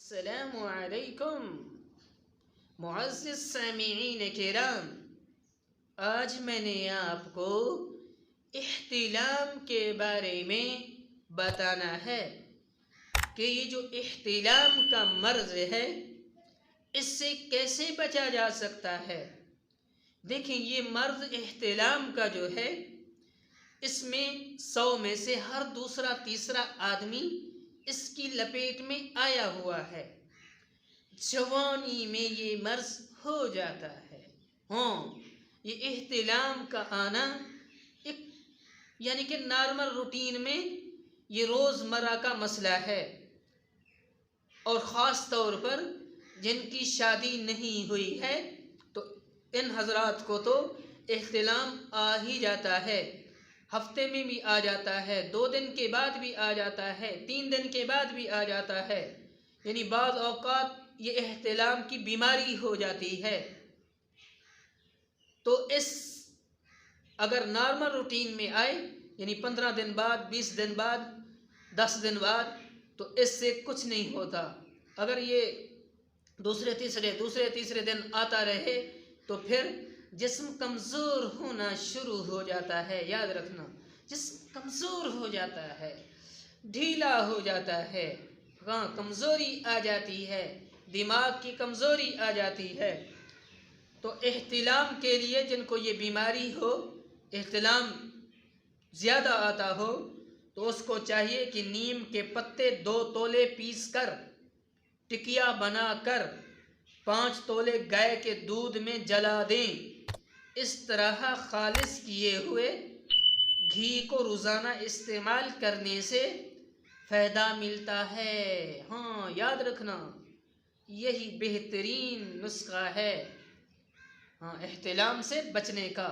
السلام علیکم معزز سامعین کرام، آج میں نے آپ کو احتلام کے بارے میں بتانا ہے کہ یہ جو احتلام کا مرض ہے اس سے کیسے بچا جا سکتا ہے۔ دیکھیں، یہ مرض احتلام کا جو ہے اس میں 100 میں سے ہر دوسرا تیسرا آدمی اس کی لپیٹ میں آیا ہوا ہے۔ جوانی میں یہ مرض ہو جاتا ہے۔ یہ احتلام کا آنا ایک یعنی کہ نارمل روٹین میں یہ روزمرہ کا مسئلہ ہے، اور خاص طور پر جن کی شادی نہیں ہوئی ہے تو ان حضرات کو تو احتلام آ ہی جاتا ہے۔ ہفتے میں بھی آ جاتا ہے، 2 دن کے بعد بھی آ جاتا ہے، 3 دن کے بعد بھی آ جاتا ہے، یعنی بعض اوقات یہ احتلام کی بیماری ہو جاتی ہے۔ تو اگر نارمل روٹین میں آئے یعنی 15 دن بعد، 20 دن بعد، 10 دن بعد، تو اس سے کچھ نہیں ہوتا۔ اگر یہ دوسرے تیسرے دن آتا رہے تو پھر جسم کمزور ہونا شروع ہو جاتا ہے۔ یاد رکھنا، جسم کمزور ہو جاتا ہے، ڈھیلا ہو جاتا ہے، کمزوری آ جاتی ہے، دماغ کی کمزوری آ جاتی ہے۔ تو احتلام کے لیے جن کو یہ بیماری ہو، احتلام زیادہ آتا ہو، تو اس کو چاہیے کہ نیم کے پتے 2 تولے پیس کر ٹکیا بنا کر 5 تولے گائے کے دودھ میں جلا دیں۔ اس طرح خالص کیے ہوئے گھی کو روزانہ استعمال کرنے سے فائدہ ملتا ہے۔ یاد رکھنا، یہی بہترین نسخہ ہے احتلام سے بچنے کا۔